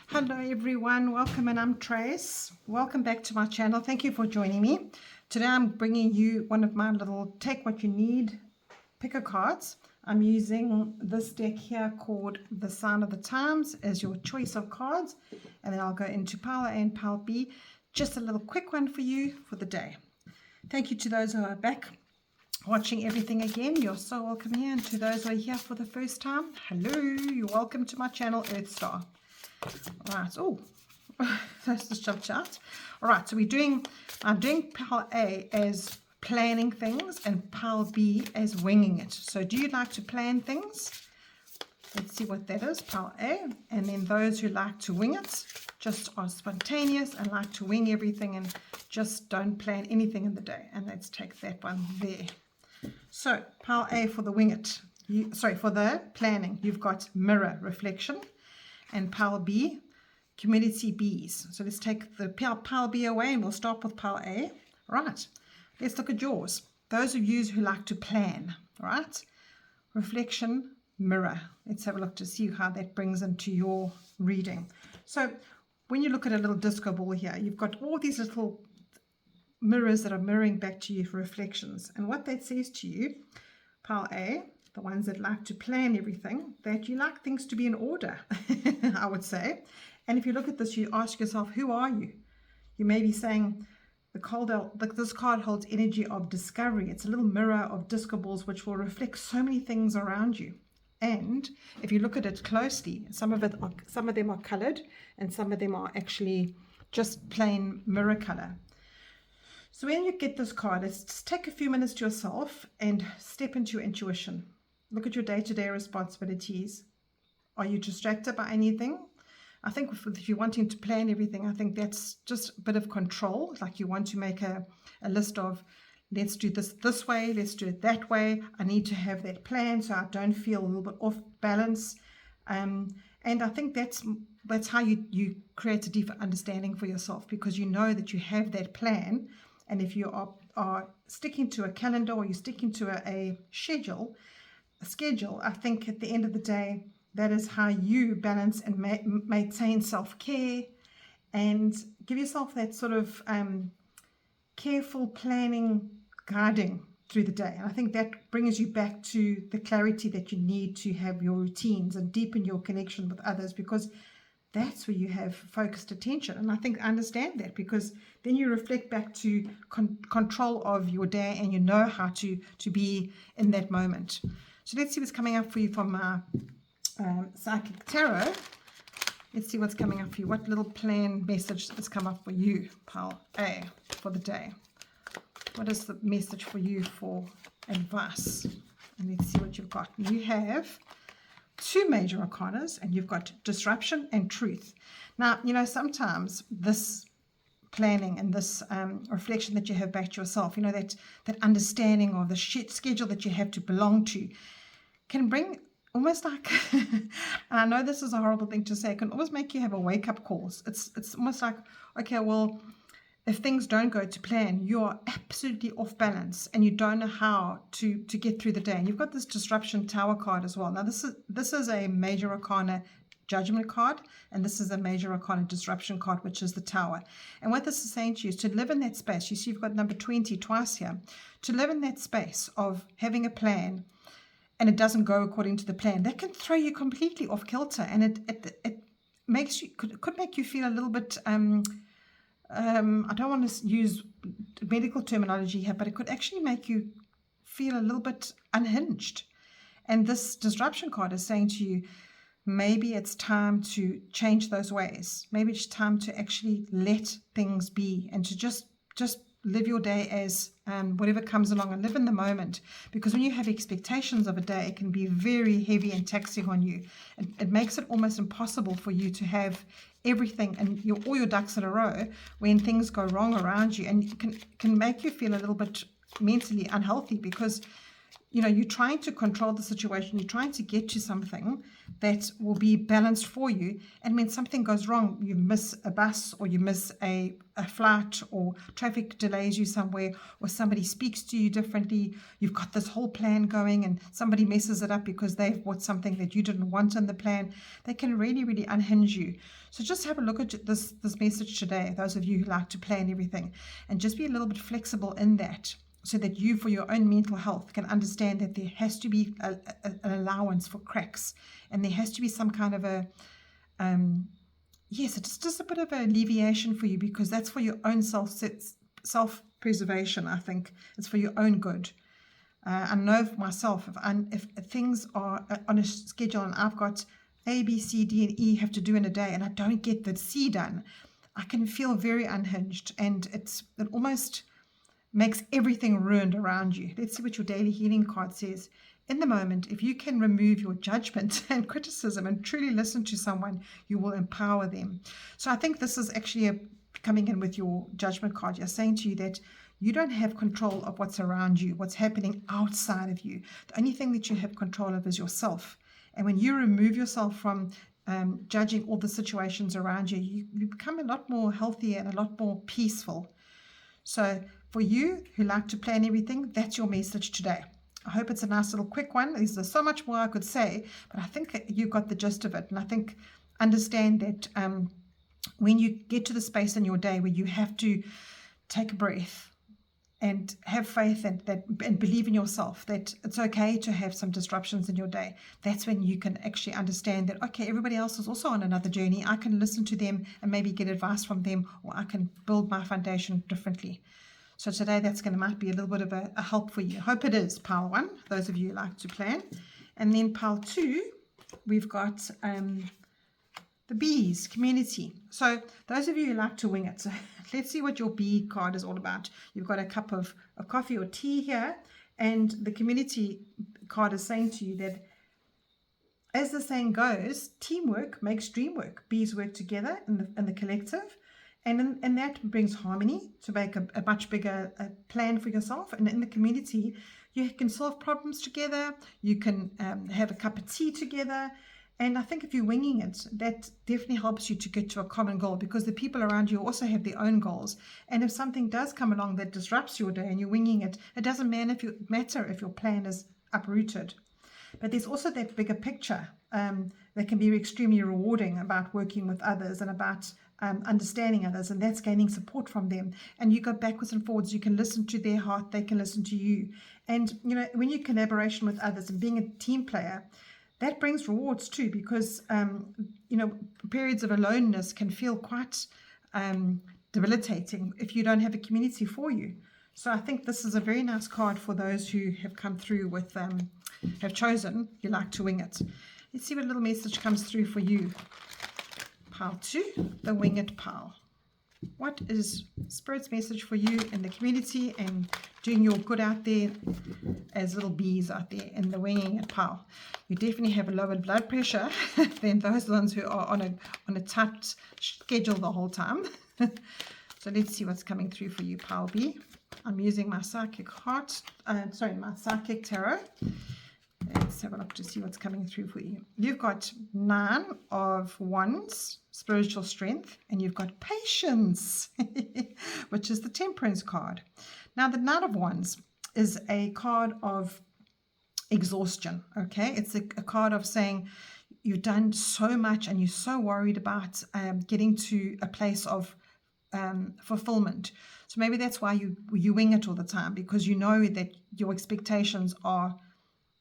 Hello everyone, welcome, and I'm Trace. Welcome back to my channel. Thank you for joining me. Today I'm bringing you one of my little take what you need picker cards. I'm using this deck here called The Sign of the Times as your choice of cards, and then I'll go into pile A and pile B. Just a little quick one for you for the day. Thank you to those who are back watching everything again. You're so welcome here, and to those who are here for the first time, hello, you're welcome to my channel, Earth Star. Right, oh, that's just jumped out. All right, so I'm doing pile A as planning things and pile B as winging it. So do you like to plan things? Let's see what that is, pile A. And then those who like to wing it, just are spontaneous and like to wing everything and just don't plan anything in the day. And let's take that one there. So pile A for the wing it, for the planning, you've got mirror, reflection, and pile B, community Bs. So let's take the pile B away and we'll start with pile A. Right, let's look at yours. Those of you who like to plan, right? Reflection, mirror. Let's have a look to see how that brings into your reading. So when you look at a little disco ball here, you've got all these little mirrors that are mirroring back to you for reflections. And what that says to you, pile A, the ones that like to plan everything, that you like things to be in order, I would say. And if you look at this, you ask yourself, who are you? You may be saying, this card holds energy of discovery. It's a little mirror of disco balls which will reflect so many things around you. And if you look at it closely, some of them are colored and some of them are actually just plain mirror color. So when you get this card, let's just take a few minutes to yourself and step into your intuition. Look at your day-to-day responsibilities. Are you distracted by anything? I think if you're wanting to plan everything, I think that's just a bit of control. Like you want to make a list of, let's do this way, let's do it that way. I need to have that plan so I don't feel a little bit off balance. And I think that's how you create a deeper understanding for yourself, because you know that you have that plan. And if you are sticking to a calendar or you're sticking to a schedule, I think at the end of the day, that is how you balance and maintain self-care and give yourself that sort of careful planning, guiding through the day. And I think that brings you back to the clarity that you need to have your routines and deepen your connection with others, because that's where you have focused attention. And I think I understand that, because then you reflect back to control of your day and you know how to be in that moment. So let's see what's coming up for you from my Psychic Tarot. Let's see what's coming up for you. What little plan message has come up for you, pile A, for the day? What is the message for you for advice? And let's see what you've got. You have two major arcanas and you've got disruption and truth. Now, you know, sometimes this planning and this reflection that you have back to yourself, you know, that understanding of the schedule that you have to belong to can bring almost like, and I know this is a horrible thing to say, it can almost make you have a wake-up call. It's almost like, okay, well, if things don't go to plan, you are absolutely off balance and you don't know how to get through the day. And you've got this disruption tower card as well. Now, this is a major arcana judgment card, and this is a major arcana disruption card, which is the tower. And what this is saying to you is to live in that space. You see you've got number 20 twice here. To live in that space of having a plan and it doesn't go according to the plan, that can throw you completely off kilter, and it makes you could make you feel a little bit I don't want to use medical terminology here, but it could actually make you feel a little bit unhinged. And this disruption card is saying to you, maybe it's time to change those ways. Maybe it's time to actually let things be and to just live your day as whatever comes along and live in the moment. Because when you have expectations of a day, it can be very heavy and taxing on you. It makes it almost impossible for you to have everything and all your ducks in a row when things go wrong around you, and can make you feel a little bit mentally unhealthy, because you're trying to control the situation, you're trying to get to something that will be balanced for you. And when something goes wrong, you miss a bus, or you miss a flight, or traffic delays you somewhere, or somebody speaks to you differently, you've got this whole plan going and somebody messes it up because they've bought something that you didn't want in the plan, they can really, really unhinge you. So just have a look at this message today, those of you who like to plan everything, and just be a little bit flexible in that, so that you, for your own mental health, can understand that there has to be an allowance for cracks, and there has to be some kind of yes, it's just a bit of an alleviation for you, because that's for your own self-preservation. I think it's for your own good. I know for myself, if things are on a schedule and I've got A, B, C, D, and E have to do in a day, and I don't get the C done, I can feel very unhinged, and it almost makes everything ruined around you. Let's see what your daily healing card says. In the moment, if you can remove your judgment and criticism and truly listen to someone, you will empower them. So I think this is actually coming in with your judgment card. You're saying to you that you don't have control of what's around you, what's happening outside of you. The only thing that you have control of is yourself. And when you remove yourself from judging all the situations around you, you become a lot more healthy and a lot more peaceful. So for you who like to plan everything, that's your message today. I hope it's a nice little quick one. There's so much more I could say, but I think you got the gist of it. And I think understand that when you get to the space in your day where you have to take a breath and have faith and believe in yourself, that it's okay to have some disruptions in your day, that's when you can actually understand that, okay, everybody else is also on another journey. I can listen to them and maybe get advice from them, or I can build my foundation differently. So today might be a little bit of a help for you. Hope it is, pile 1, those of you who like to plan. And then pile 2, we've got the bees, community. So those of you who like to wing it, so let's see what your bee card is all about. You've got a cup of coffee or tea here, and the community card is saying to you that, as the saying goes, teamwork makes dream work. Bees work together in the collective. And that brings harmony to make a much bigger plan for yourself. And in the community, you can solve problems together. You can have a cup of tea together. And I think if you're winging it, that definitely helps you to get to a common goal, because the people around you also have their own goals. And if something does come along that disrupts your day and you're winging it, it doesn't matter if your plan is uprooted. But there's also that bigger picture that can be extremely rewarding about working with others and about understanding others, and that's gaining support from them. And you go backwards and forwards. You can listen to their heart, they can listen to you. And when you collaboration with others and being a team player, that brings rewards too, because periods of aloneness can feel quite debilitating if you don't have a community for you. So I think this is a very nice card for those who have come through with have chosen you like to wing it. Let's see what little message comes through for you. Pile 2, the Wing It pile. What is Spirit's message for you in the community and doing your good out there as little bees out there in the Winging It pile? You definitely have a lower blood pressure than those ones who are on a tight schedule the whole time. So let's see what's coming through for you, pile B. I'm using my psychic my psychic tarot. Let's have a look to see what's coming through for you. You've got 9 of Wands, spiritual strength, and you've got patience, which is the Temperance card. Now, the 9 of Wands is a card of exhaustion, okay? It's a card of saying you've done so much and you're so worried about getting to a place of fulfillment. So maybe that's why you wing it all the time, because you know that your expectations are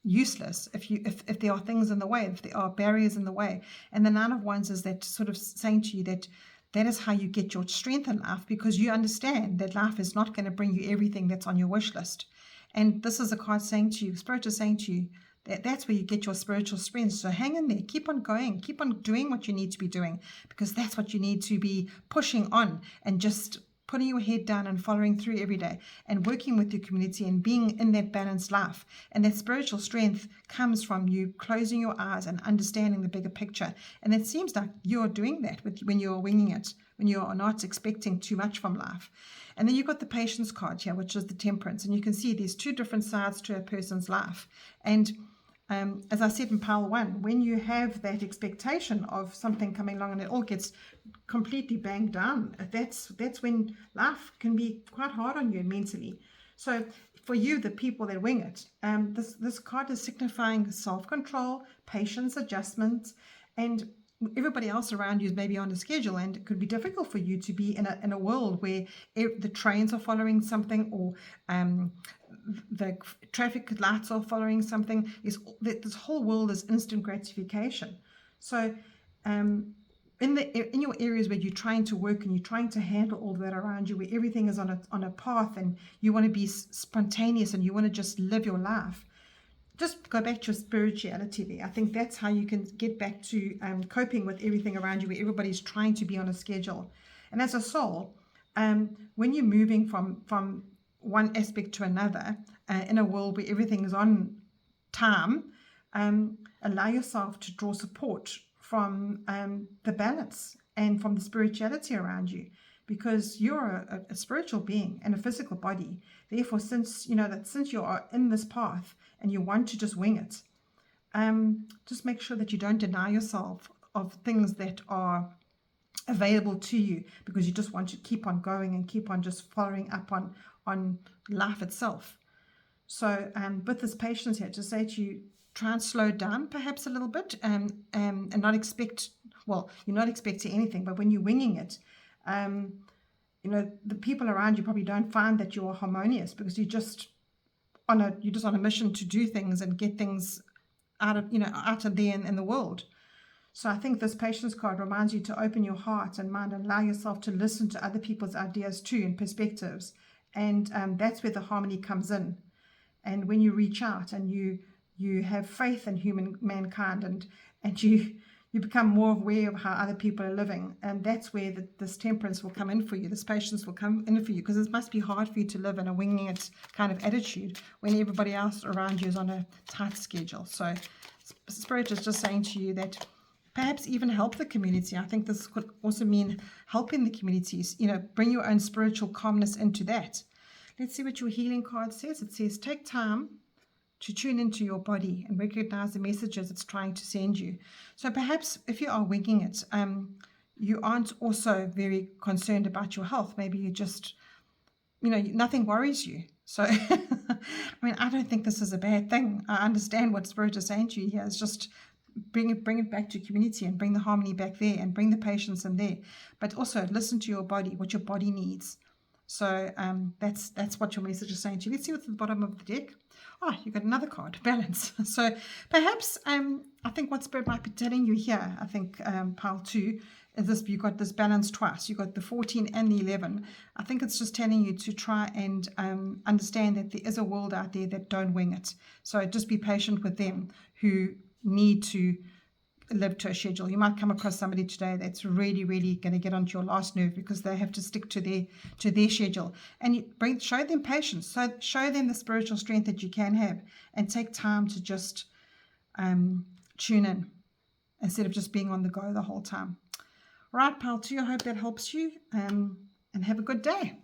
useless if there are things in the way, if there are barriers in the way. And the 9 of Wands is that sort of saying to you that is how you get your strength in life, because you understand that life is not going to bring you everything that's on your wish list. And this is a card saying to you, Spirit is saying to you, that's where you get your spiritual strength. So hang in there, keep on going, keep on doing what you need to be doing, because that's what you need to be pushing on, and just putting your head down and following through every day and working with your community and being in that balanced life. And that spiritual strength comes from you closing your eyes and understanding the bigger picture. And it seems like you're doing that when you're winging it, when you are not expecting too much from life. And then you've got the patience card here, which is the temperance. And you can see there's two different sides to a person's life. And as I said in pile 1, when you have that expectation of something coming along and it all gets completely banged down, that's when life can be quite hard on you mentally. So for you, the people that wing it, this card is signifying self-control, patience, adjustment, and everybody else around you is maybe on a schedule, and it could be difficult for you to be in a world where the trains are following something, or the traffic lights are following something. This whole world is instant gratification. So in your areas where you're trying to work and you're trying to handle all that around you, where everything is on a path and you want to be spontaneous and you want to just live your life, just go back to your spirituality there. I think that's how you can get back to coping with everything around you, where everybody's trying to be on a schedule. And as a soul, when you're moving from one aspect to another in a world where everything is on time, allow yourself to draw support from the balance and from the spirituality around you, because you're a spiritual being and a physical body. Therefore, since you are in this path and you want to just wing it, just make sure that you don't deny yourself of things that are available to you, because you just want to keep on going and keep on just following up on life itself. So with this patience here, to say to you, try and slow down perhaps a little bit, and not expect, well, you're not expecting anything, but when you're winging it, the people around you probably don't find that you're harmonious, because you're just on a mission to do things and get things out of there in the world. So I think this patience card reminds you to open your heart and mind and allow yourself to listen to other people's ideas too and perspectives. And that's where the harmony comes in. And when you reach out and you have faith in mankind, and you become more aware of how other people are living, and that's where this temperance will come in for you, this patience will come in for you, because it must be hard for you to live in a winging it kind of attitude when everybody else around you is on a tight schedule. So Spirit is just saying to you that perhaps even help the community. I think this could also mean helping the communities, bring your own spiritual calmness into that. Let's see what your healing card says. It says, take time to tune into your body and recognize the messages it's trying to send you. So perhaps if you are winging it, you aren't also very concerned about your health. Maybe you just, nothing worries you. So, I don't think this is a bad thing. I understand what Spirit is saying to you here. It's just bring it back to community and bring the harmony back there and bring the patience in there. But also listen to your body, what your body needs. So that's what your message is saying to you. Let's see what's at the bottom of the deck. Oh, you got another card, balance. So perhaps I think what Spirit might be telling you here, I think pile 2, is this: you got this balance twice. You got the 14 and the 11. I think it's just telling you to try and understand that there is a world out there that don't wing it. So just be patient with them who need to live to a schedule. You might come across somebody today that's really, really going to get onto your last nerve because they have to stick to their schedule. And you show them patience. So show them the spiritual strength that you can have, and take time to just tune in instead of just being on the go the whole time. Right, pile 2, I hope that helps you, and have a good day.